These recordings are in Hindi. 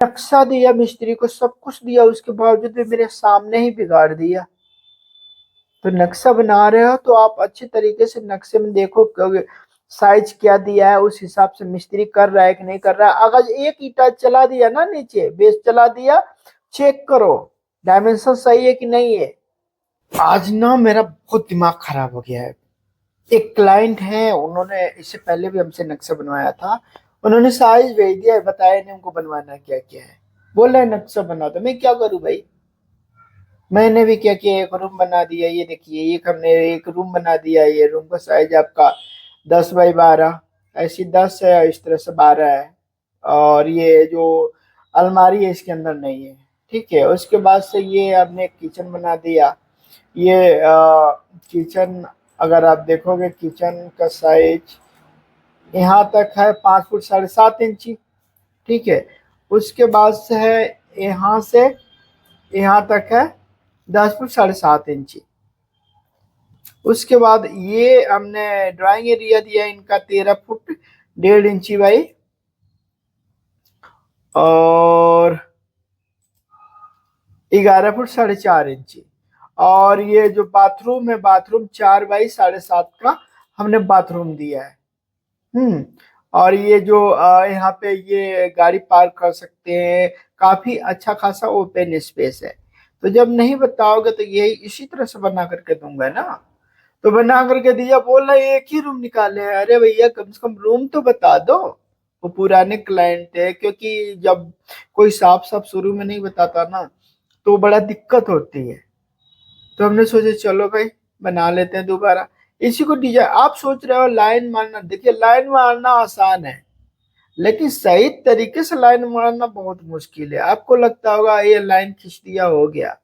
नक्शा दिया मिस्त्री को, सब कुछ दिया, उसके बावजूद भी मेरे सामने ही बिगाड़ दिया। तो नक्शा बना रहे हो तो आप अच्छे तरीके से नक्शे में देखो साइज क्या दिया है, उस हिसाब से मिस्त्री कर रहा है कि नहीं कर रहा है। अगर एक ईंटा चला दिया ना, नीचे बेस चला दिया, चेक करो डायमेंशन सही है कि नहीं है। आज ना मेरा बहुत दिमाग खराब हो गया है। एक क्लाइंट है, उन्होंने इससे पहले भी हमसे नक्शा बनवाया था। उन्होंने साइज भेज दिया है, बताया नहीं उनको बनवाना क्या क्या है। बोल रहे हैं नक्शा बना दो, मैं क्या करूं भाई। मैंने भी क्या किया, एक रूम बना दिया, ये देखिए एक हमने एक रूम बना दिया। ये रूम का साइज आपका 10 बाई 12, ऐसी 10 है, इस तरह से 12 है। और ये जो अलमारी है इसके अंदर नहीं है, ठीक है। उसके बाद से ये आपने एक किचन बना दिया। ये किचन, अगर आप देखोगे किचन का साइज यहाँ तक है 5 फुट 7.5 इंची, ठीक है। उसके बाद से है यहाँ से यहाँ तक है 10 फुट 7.5 इंची। उसके बाद ये हमने ड्राइंग एरिया दिया इनका 13 फुट 1.5 इंची बाई और 11 फुट 4.5 इंची। और ये जो बाथरूम है, बाथरूम 4 बाई 7.5 का हमने बाथरूम दिया है। और ये जो यहाँ पे ये गाड़ी पार्क कर सकते हैं, काफी अच्छा खासा ओपन स्पेस है। तो जब नहीं बताओगे तो यही इसी तरह से बना करके दूंगा ना। तो बना करके दिया, बोल रहे एक ही रूम निकाले हैं। अरे भैया कम से कम रूम तो बता दो। वो पुराने क्लाइंट थे, क्योंकि जब कोई साफ साफ शुरू में नहीं बताता ना तो बड़ा दिक्कत होती है। तो हमने सोचा चलो भाई बना लेते हैं दोबारा। इसी को डिजाइन, आप सोच रहे हो लाइन मारना, देखिए लाइन मारना आसान है, लेकिन सही तरीके से लाइन मारना बहुत मुश्किल है। आपको लगता होगा ये लाइन खींच दिया हो गया,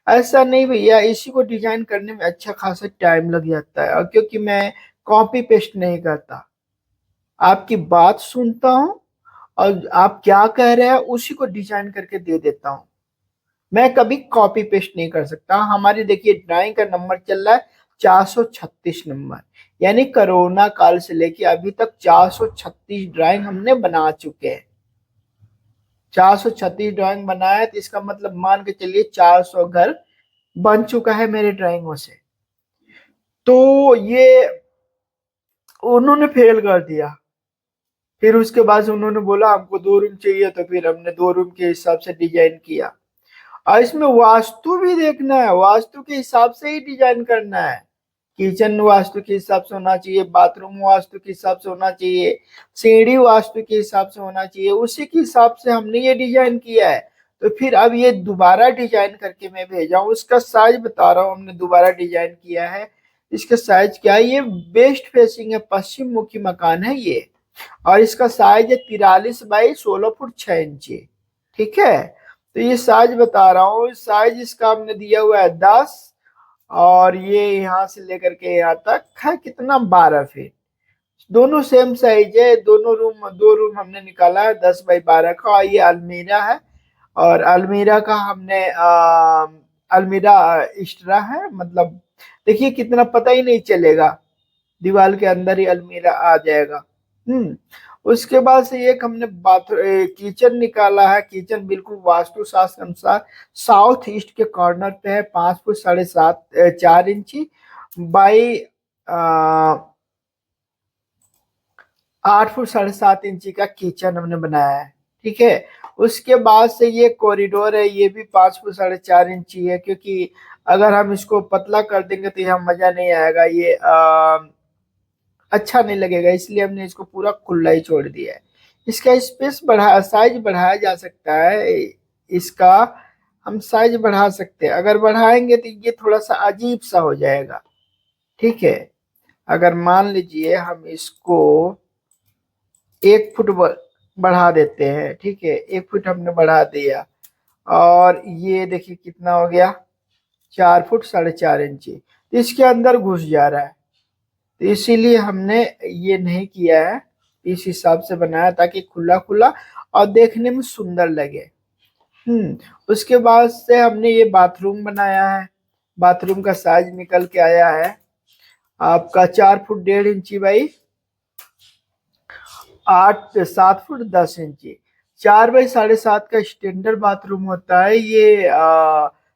ऐसा नहीं भैया। इसी को डिजाइन करने में अच्छा खासा टाइम लग जाता है। और क्योंकि मैं कॉपी पेस्ट नहीं करता, आपकी बात सुनता हूँ और आप क्या कह रहे हैं उसी को डिजाइन करके दे देता हूँ। मैं कभी कॉपी पेस्ट नहीं कर सकता। हमारी देखिए ड्राइंग का नंबर चल रहा है 436 नंबर, यानी कोरोना काल से लेके अभी तक 436 ड्राइंग हमने बना चुके हैं। 436 ड्राइंग बनाया है, तो इसका मतलब मान के चलिए 400 घर बन चुका है मेरे ड्राइंगों से। तो ये उन्होंने फेल कर दिया। फिर उसके बाद से उन्होंने बोला हमको 2 रूम चाहिए, तो फिर हमने 2 रूम के हिसाब से डिजाइन किया। और इसमें वास्तु भी देखना है, वास्तु के हिसाब से ही डिजाइन करना है। किचन वास्तु के हिसाब से होना चाहिए, बाथरूम वास्तु के हिसाब से होना चाहिए, सीढ़ी वास्तु के हिसाब से होना चाहिए। उसी के हिसाब से हमने ये डिजाइन किया है। तो फिर अब ये दोबारा डिजाइन करके मैं भेजा हूँ। उसका साइज बता रहा हूँ, हमने दोबारा डिजाइन किया है। इसका साइज क्या है, ये वेस्ट फेसिंग है, पश्चिम मुखी मकान है ये। और इसका साइज है 43 बाई 16 फुट 6 इंची, ठीक है। तो ये साइज बता रहा हूँ, साइज इसका हमने दिया हुआ है 10। और ये यहाँ से लेकर के यहाँ तक है कितना, 12 फीट। दोनों सेम साइज है, दोनों रूम, 2 रूम हमने निकाला है 10 बाई 12 का। और ये अलमीरा है, और अलमीरा का हमने अलमीरा एक्स्ट्रा है, मतलब देखिए कितना पता ही नहीं चलेगा, दीवार के अंदर ही अलमीरा आ जाएगा। उसके बाद से एक हमने किचन निकाला है। किचन बिल्कुल वास्तु शास्त्र अनुसार साउथ ईस्ट के कॉर्नर पे है, 5 फुट 4.5 इंची बाई 8 फुट 7.5 इंची का किचन हमने बनाया है, ठीक है। उसके बाद से ये कॉरिडोर है, ये भी 5 फुट 4.5 इंची है, क्योंकि अगर हम इसको पतला कर देंगे तो यहाँ मजा नहीं आएगा, ये अच्छा नहीं लगेगा, इसलिए हमने इसको पूरा खुला ही छोड़ दिया है। इसका स्पेस बढ़ा, साइज बढ़ाया जा सकता है इसका, हम साइज बढ़ा सकते हैं। अगर बढ़ाएंगे तो ये थोड़ा सा अजीब सा हो जाएगा, ठीक है। अगर मान लीजिए हम इसको 1 फुट बढ़ा देते हैं, ठीक है, 1 फुट हमने बढ़ा दिया। और ये देखिए कितना हो गया, 4 फुट 4.5 इंची, तो इसके अंदर घुस जा रहा है। तो इसीलिए हमने ये नहीं किया है, इस हिसाब से बनाया ताकि खुला खुला और देखने में सुंदर लगे। उसके बाद से हमने ये बाथरूम बनाया है। बाथरूम का साइज निकल के आया है आपका 4 फुट 1.5 इंची बाई 7 फुट 10 इंची। 4 बाई 7.5 का स्टैंडर्ड बाथरूम होता है ये।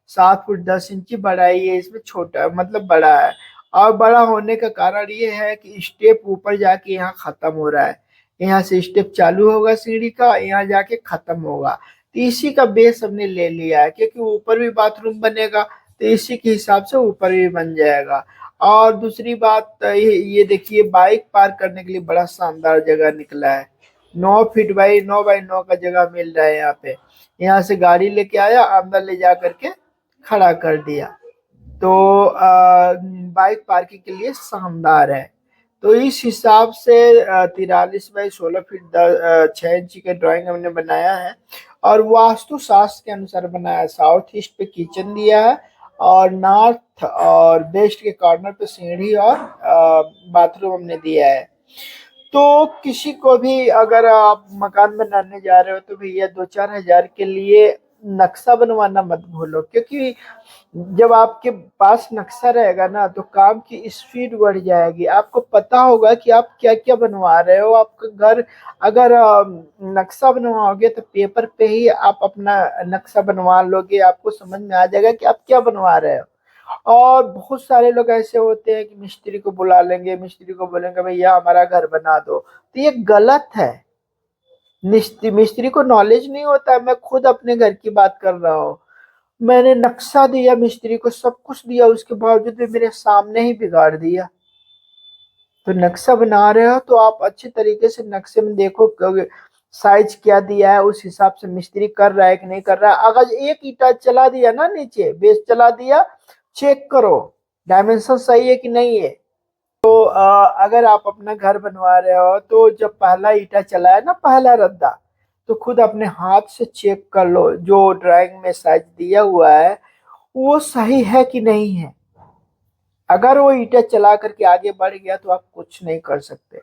7 फुट 10 इंच की बड़ाई है, इसमें छोटा मतलब बड़ा है। और बड़ा होने का कारण ये है कि स्टेप ऊपर जाके यहाँ खत्म हो रहा है। यहाँ से स्टेप चालू होगा सीढ़ी का, यहाँ जाके खत्म होगा। तो इसी का बेस हमने ले लिया है, क्योंकि ऊपर भी बाथरूम बनेगा तो इसी के हिसाब से ऊपर भी बन जाएगा। और दूसरी बात ये देखिए, बाइक पार्क करने के लिए बड़ा शानदार जगह निकला है। 9 फीट बाई 9 बाई 9 का जगह मिल रहा है यहाँ पे। यहाँ से गाड़ी लेके आया, अंदर ले जा करके खड़ा कर दिया। तो बाइक पार्किंग के लिए शानदार है। तो इस हिसाब से 43 बाई 16 फीट 6 इंची का ड्राइंग हमने बनाया है। और वास्तु शास्त्र के अनुसार बनाया है। साउथ ईस्ट पे किचन दिया है, और नॉर्थ और वेस्ट के कॉर्नर पे सीढ़ी और बाथरूम हमने दिया है। तो किसी को भी अगर आप मकान बनाने जा रहे हो तो भैया 2-4 हजार के लिए नक्शा बनवाना मत भूलो, क्योंकि जब आपके पास नक्शा रहेगा ना तो काम की स्पीड बढ़ जाएगी। आपको पता होगा कि आप क्या क्या बनवा रहे हो। आपका घर अगर नक्शा बनवाओगे तो पेपर पे ही आप अपना नक्शा बनवा लोगे, आपको समझ में आ जाएगा कि आप क्या बनवा रहे हो। और बहुत सारे लोग ऐसे होते हैं कि मिस्त्री को बुला लेंगे, मिस्त्री को बोलेंगे भैया हमारा घर बना दो, तो ये गलत है। मिस्त्री को नॉलेज नहीं होता है। मैं खुद अपने घर की बात कर रहा हूँ। मैंने नक्शा दिया मिस्त्री को, सब कुछ दिया, उसके बावजूद भी मेरे सामने ही बिगाड़ दिया। तो नक्शा बना रहे हो तो आप अच्छे तरीके से नक्शे में देखो साइज क्या दिया है, उस हिसाब से मिस्त्री कर रहा है कि नहीं कर रहा है। अगर एक ईंटा चला दिया ना, नीचे बेस चला दिया, चेक करो डायमेंशन सही है कि नहीं है। तो अगर आप अपना घर बनवा रहे हो तो जब पहला ईंटा चला है ना, पहला रद्दा, तो खुद अपने हाथ से चेक कर लो जो ड्राइंग में साइज दिया हुआ है वो सही है कि नहीं है। अगर वो ईंटें चला करके आगे बढ़ गया तो आप कुछ नहीं कर सकते।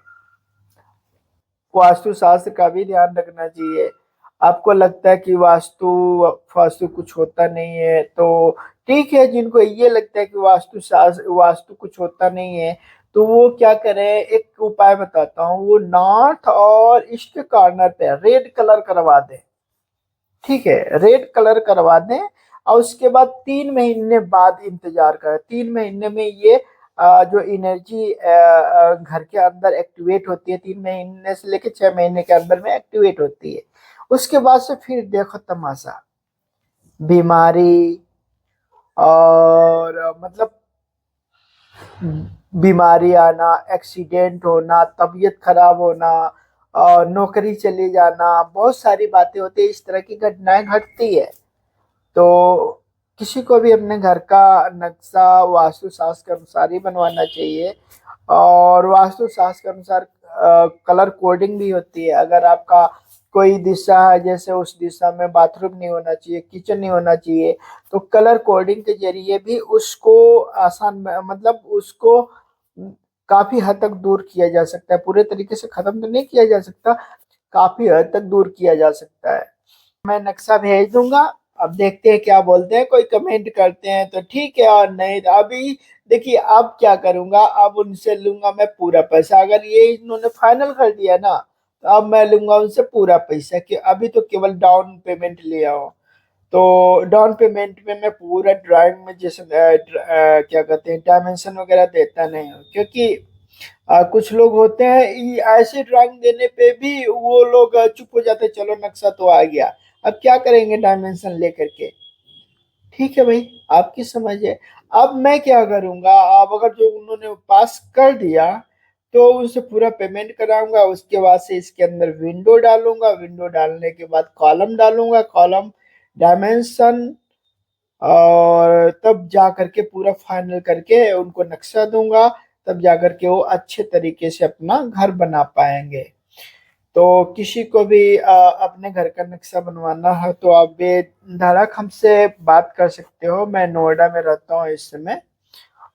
वास्तु शास्त्र का भी ध्यान रखना चाहिए। आपको लगता है कि वास्तु वास्तु कुछ होता नहीं है तो ठीक है। जिनको ये लगता है कि वास्तु शास्त्र वास्तु कुछ होता नहीं है तो वो क्या करें, एक उपाय बताता हूँ। वो नॉर्थ और ईस्ट के कॉर्नर पे रेड कलर करवा दें। ठीक है, रेड कलर करवा दें। और उसके बाद 3 महीने बाद इंतजार करें। 3 महीने में ये जो एनर्जी घर के अंदर एक्टिवेट होती है, 3 महीने से लेकर 6 महीने के अंदर में एक्टिवेट होती है। उसके बाद से फिर देखो तमाशा, बीमारी और मतलब बीमारी आना, एक्सीडेंट होना, तबीयत खराब होना और नौकरी चले जाना, बहुत सारी बातें होती है, इस तरह की घटनाएं घटती है। तो किसी को भी अपने घर का नक्शा वास्तु शास्त्र के अनुसार ही बनवाना चाहिए। और वास्तु शास्त्र के अनुसार कलर कोडिंग भी होती है। अगर आपका कोई दिशा है, जैसे उस दिशा में बाथरूम नहीं होना चाहिए, किचन नहीं होना चाहिए, तो कलर कोडिंग के जरिए भी उसको आसान मतलब उसको काफी हद तक दूर किया जा सकता है। पूरे तरीके से खत्म तो नहीं किया जा सकता, काफी हद तक दूर किया जा सकता है। मैं नक्शा भेज दूंगा, अब देखते हैं क्या बोलते हैं। कोई कमेंट करते हैं तो ठीक है, और नहीं तो अभी देखिए अब क्या करूंगा, अब उनसे लूंगा मैं पूरा पैसा। अगर ये इन्होंने फाइनल कर दिया ना तो अब मैं लूंगा उनसे पूरा पैसा, कि अभी तो केवल डाउन पेमेंट लिया हो। तो डाउन पेमेंट में मैं पूरा ड्राइंग में जैसे क्या कहते हैं डायमेंशन वगैरह देता नहीं हूँ, क्योंकि कुछ लोग होते हैं ऐसे ड्राइंग देने पे भी वो लोग चुप हो जाते हैं, चलो नक्शा तो आ गया, अब क्या करेंगे डायमेंशन लेकर के। ठीक है भाई, आपकी समझ है। अब मैं क्या करूंगा, अब अगर जो उन्होंने पास कर दिया तो उनसे पूरा पेमेंट कराऊंगा। उसके बाद से इसके अंदर विंडो डालूंगा, विंडो डालने के बाद कॉलम डालूंगा, कॉलम डायमेंशन, और तब जा करके पूरा फाइनल करके उनको नक्शा दूंगा। तब जा करके वो अच्छे तरीके से अपना घर बना पाएंगे। तो किसी को भी अपने घर का नक्शा बनवाना है तो आप बेधड़क हमसे बात कर सकते हो। मैं नोएडा में रहता हूँ इस समय।